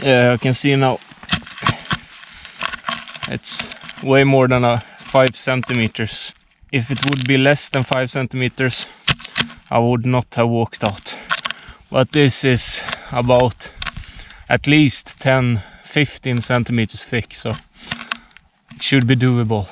Yeah, I can see now it's way more than 5 centimeters. If it would be less than 5 centimeters, I would not have walked out. But this is about at least 10-15 centimeters thick, so it should be doable.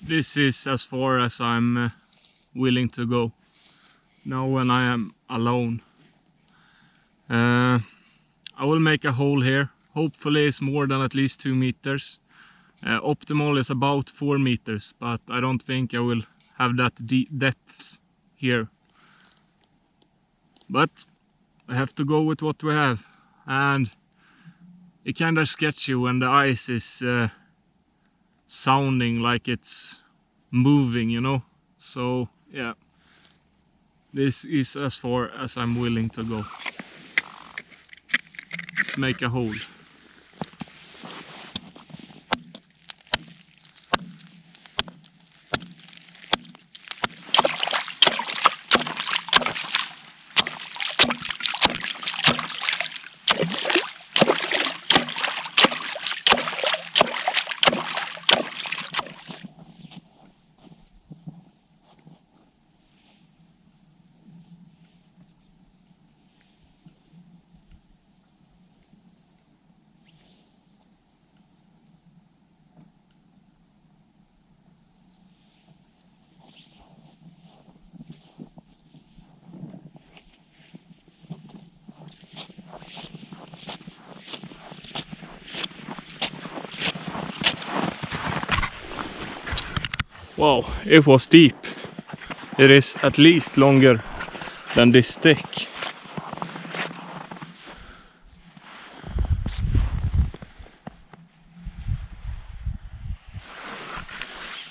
This is as far as I'm willing to go now when I am alone. I will make a hole here. Hopefully it's more than at least 2 meters. Optimal is about 4 meters, but I don't think I will have that depth here. But I have to go with what we have, and it kind of sketchy when the ice is sounding like it's moving, you know. So yeah, this is as far as I'm willing to go. Let's make a hole. Wow, it was deep. It is at least longer than this stick.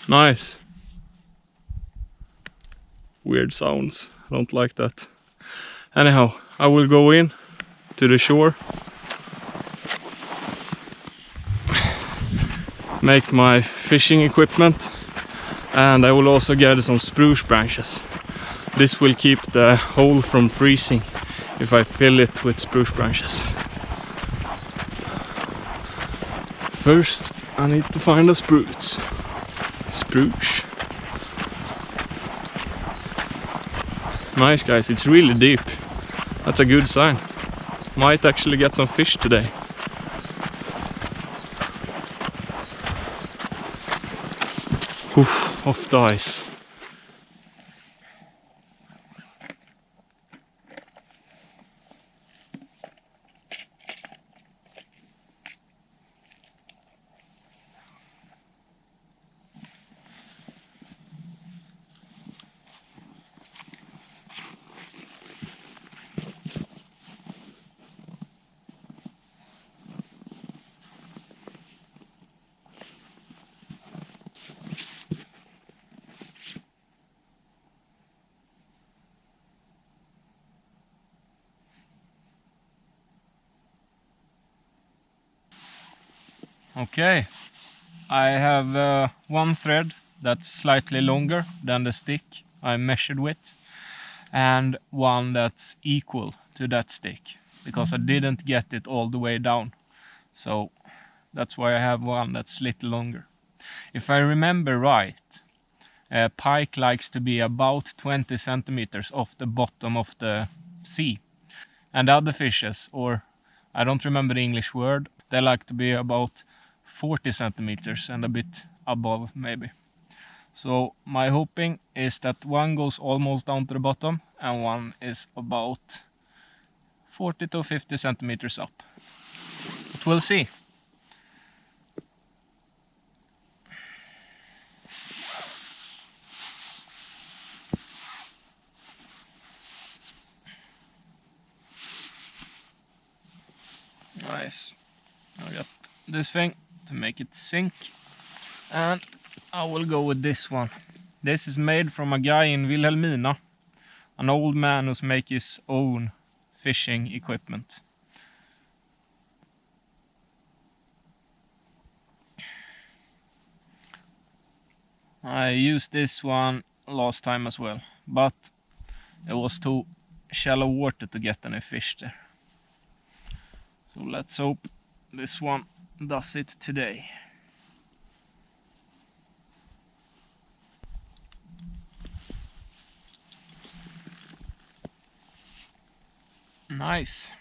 Nice. Weird sounds. I don't like that. Anyhow, I will go in to the shore, make my fishing equipment, and I will also gather some spruce branches. This will keep the hole from freezing if I fill it with spruce branches. First, I need to find a spruce. Nice guys, it's really deep. That's a good sign. Might actually get some fish today. Oof, off the ice. Okay, I have one thread that's slightly longer than the stick I measured with, and one that's equal to that stick, because I didn't get it all the way down. So that's why I have one that's a little longer. If I remember right, pike likes to be about 20 centimeters off the bottom of the sea. And other fishes, or I don't remember the English word, they like to be about 40 centimeters and a bit above maybe. So my hoping is that one goes almost down to the bottom and one is about 40 to 50 centimeters up. But we'll see. Nice. I got this thing to make it sink, and I will go with this one. This is made from a guy in Wilhelmina, an old man who's make his own fishing equipment. I used this one last time as well, but it was too shallow water to get any fish there. So let's hope this one does it today. Nice.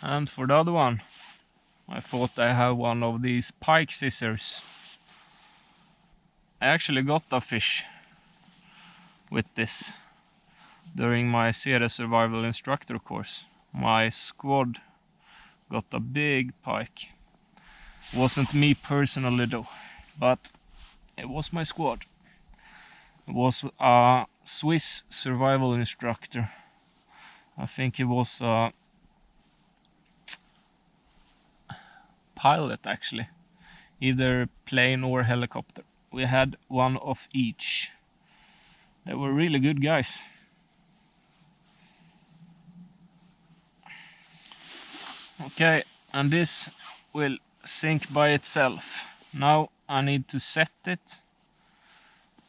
And for the other one, I thought I had one of these pike scissors. I actually got a fish with this during my series survival instructor course. My squad got a big pike. Wasn't me personally though, but it was my squad. It was a Swiss survival instructor. I think he was a pilot actually, either plane or helicopter. We had one of each. They were really good guys. Okay, and this will sink by itself. Now I need to set it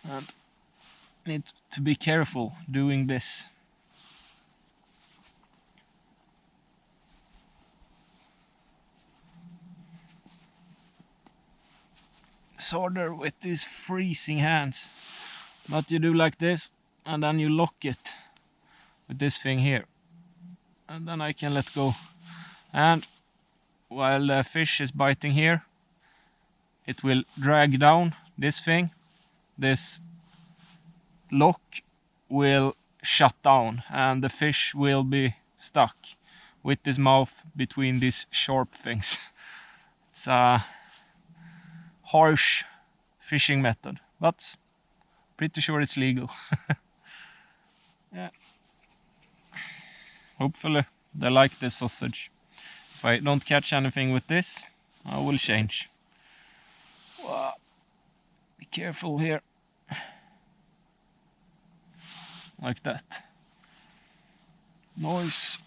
and need to be careful doing this. It's harder with these freezing hands, but you do like this and then you lock it with this thing here, and then I can let go. And while the fish is biting here, it will drag down this thing. This lock will shut down and the fish will be stuck with his mouth between these sharp things. It's a harsh fishing method, but pretty sure it's legal. Yeah. Hopefully they like this sausage. If I don't catch anything with this, I will change. Wow. Be careful here. Like that. Nice.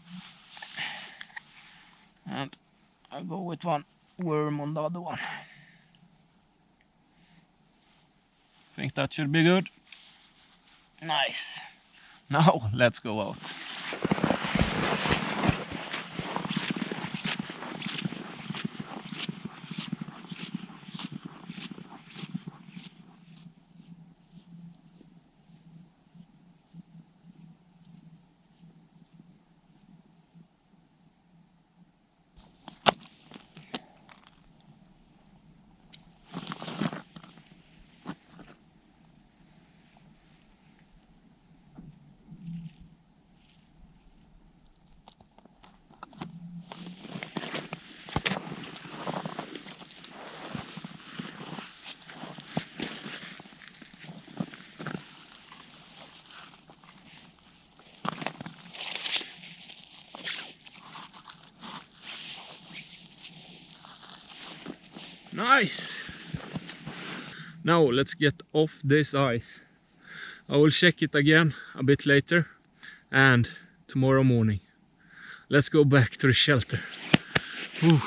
And I'll go with one worm on the other one. Think that should be good. Nice. Now let's go out. Nice! Now let's get off this ice. I will check it again a bit later and tomorrow morning. Let's go back to the shelter. Whew.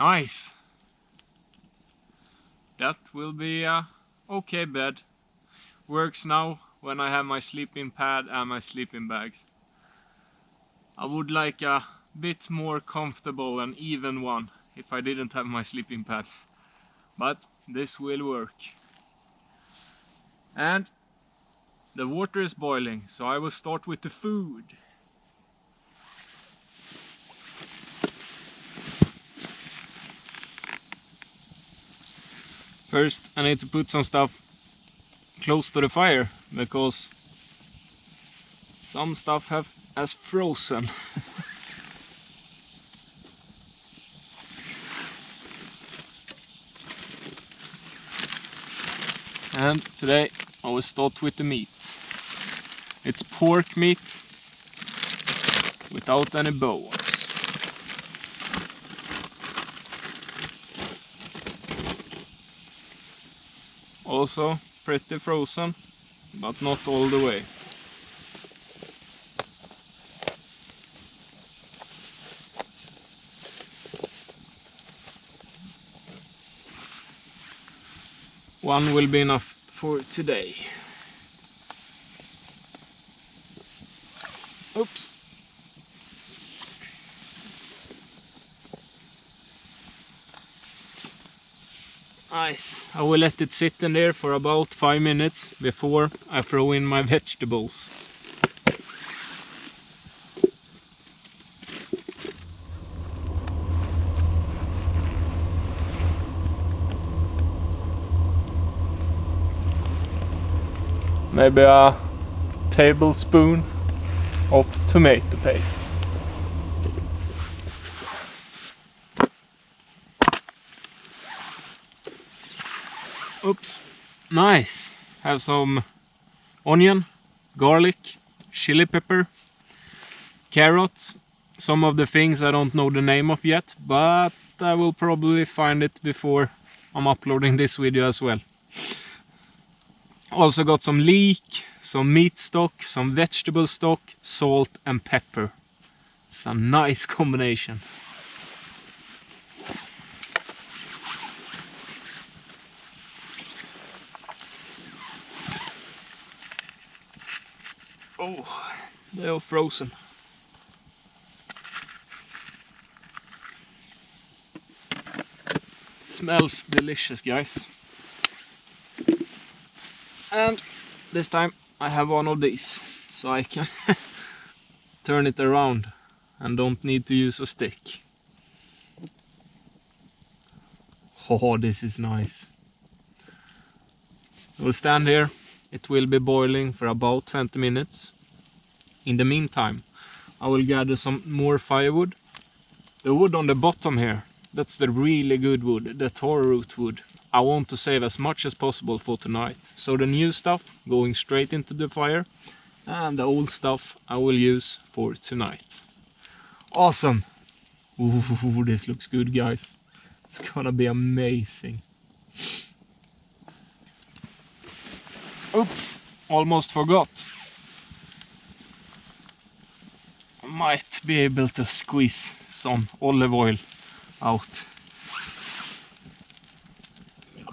Nice. That will be a okay bed. Works now when I have my sleeping pad and my sleeping bags. I would like a bit more comfortable and even one if I didn't have my sleeping pad. But this will work. And the water is boiling, so I will start with the food. First, I need to put some stuff close to the fire because some stuff has frozen. And today I will start with the meat. It's pork meat without any bones. Also pretty frozen, but not all the way. One will be enough for today. Oops. Nice. I will let it sit in there for about 5 minutes before I throw in my vegetables. Maybe a tablespoon of tomato paste. Oops, nice. Have some onion, garlic, chili pepper, carrots. Some of the things I don't know the name of yet, but I will probably find it before I'm uploading this video as well. Also got some leek, some meat stock, some vegetable stock, salt and pepper. It's a nice combination. Oh, they are frozen. It smells delicious, guys. And this time I have one of these, so I can turn it around and don't need to use a stick. Oh, this is nice. I will stand here. It will be boiling for about 20 minutes. In the meantime, I will gather some more firewood. The wood on the bottom here, that's the really good wood, the tar root wood. I want to save as much as possible for tonight. So the new stuff going straight into the fire, and the old stuff I will use for tonight. Awesome! Ooh, this looks good, guys. It's gonna be amazing. Oh, almost forgot. I might be able to squeeze some olive oil out.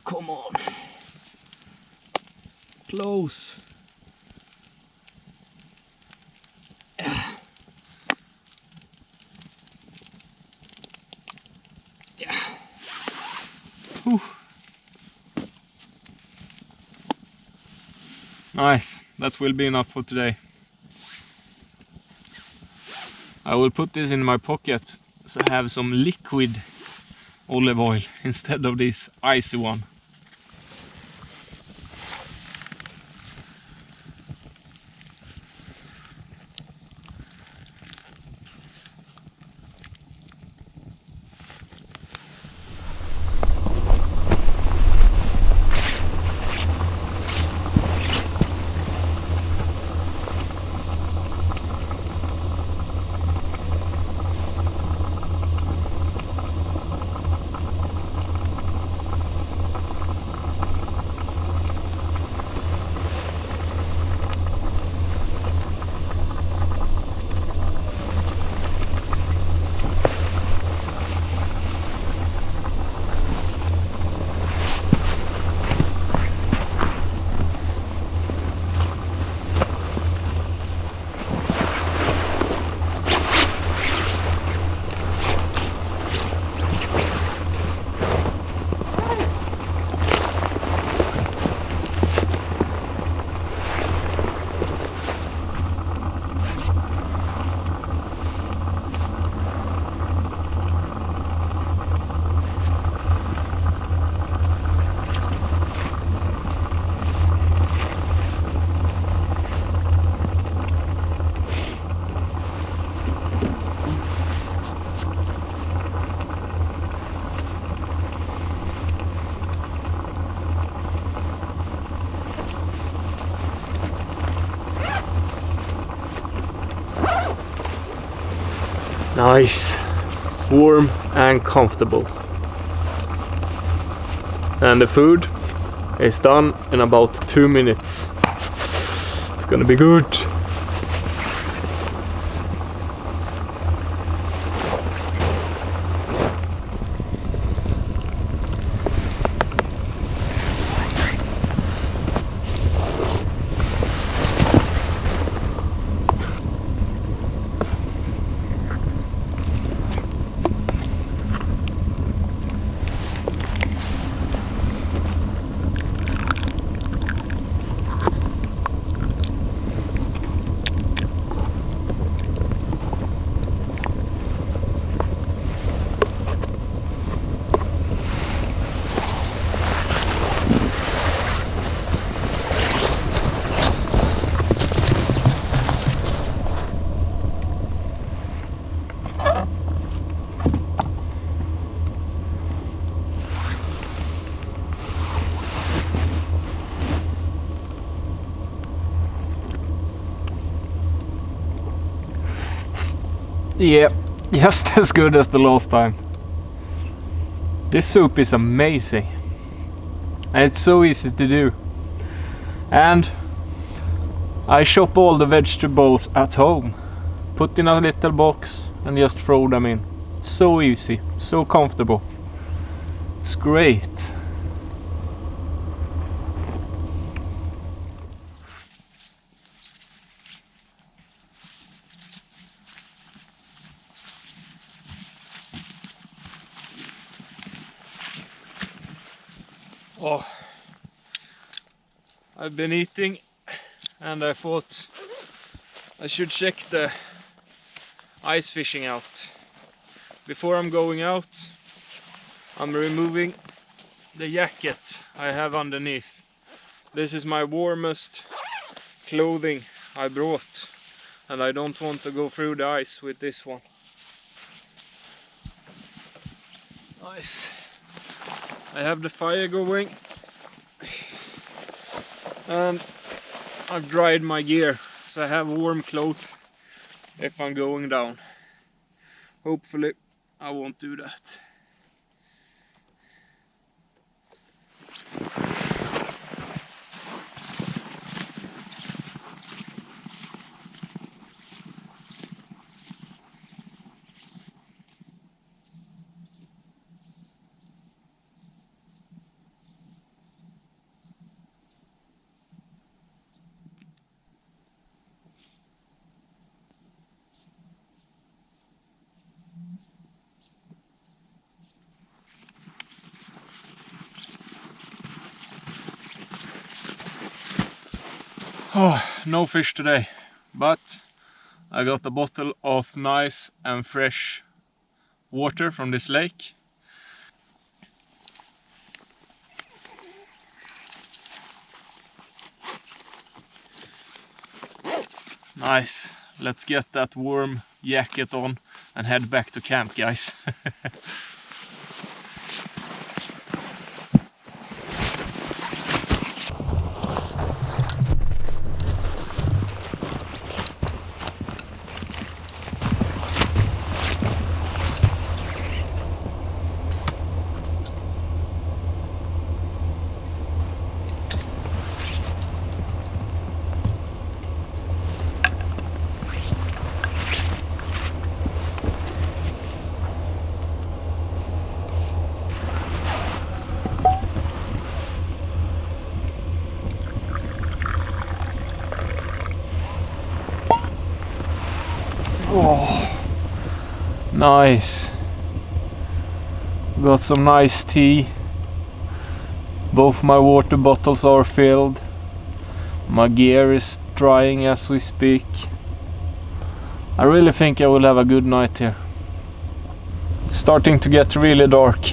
Come on. Close. Yeah. Yeah. Whew. Nice. That will be enough for today. I will put this in my pocket so I have some liquid olive oil instead of this icy one. Nice, warm and comfortable. And the food is done in about 2 minutes. It's gonna be good. Yeah, just as good as the last time. This soup is amazing. And it's so easy to do. And I chop all the vegetables at home. Put in a little box and just throw them in. So easy, so comfortable. It's great. Oh, I've been eating and I thought I should check the ice fishing out. Before I'm going out, I'm removing the jacket I have underneath. This is my warmest clothing I brought, and I don't want to go through the ice with this one. Nice. I have the fire going and I've dried my gear, so I have warm clothes if I'm going down. Hopefully I won't do that. Oh, no fish today, but I got a bottle of nice and fresh water from this lake. Nice. Let's get that warm jacket on and head back to camp, guys. Oh, nice. Got some nice tea. Both my water bottles are filled. My gear is drying as we speak. I really think I will have a good night here. It's starting to get really dark,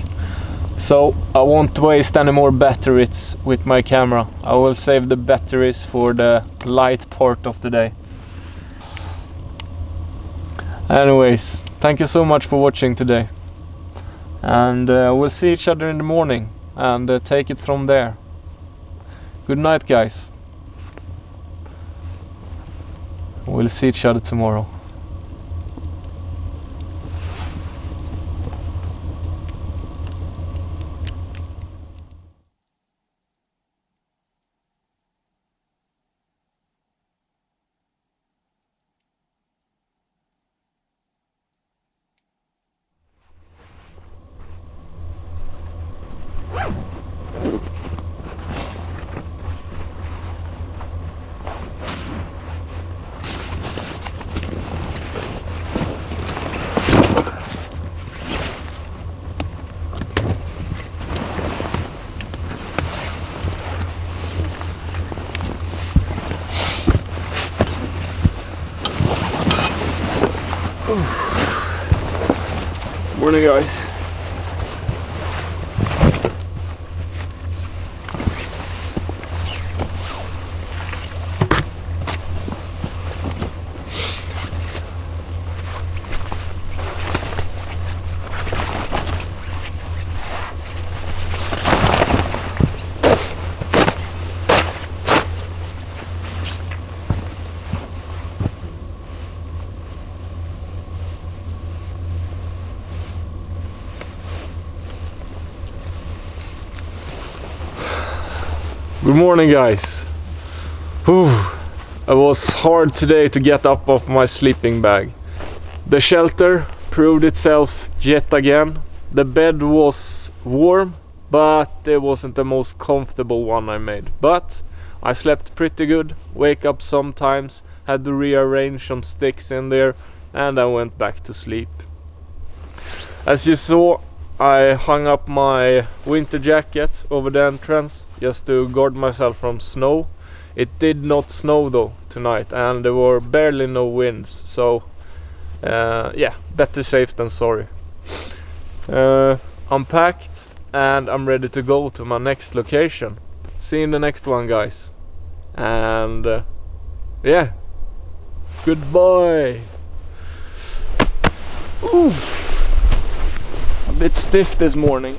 so I won't waste any more batteries with my camera. I will save the batteries for the light part of the day. Anyways, thank you so much for watching today, and we'll see each other in the morning and take it from there. Good night, guys. We'll see each other tomorrow. Morning, guys. Good morning, guys. Whew. It was hard today to get up off my sleeping bag. The shelter proved itself yet again. The bed was warm, but it wasn't the most comfortable one I made. But I slept pretty good. Wake up sometimes, had to rearrange some sticks in there, and I went back to sleep. As you saw, I hung up my winter jacket over the entrance just to guard myself from snow. It did not snow though tonight, and there were barely no winds, so yeah, better safe than sorry. I'm packed and I'm ready to go to my next location. See you in the next one, guys. And yeah, goodbye. Ooh. A bit stiff this morning.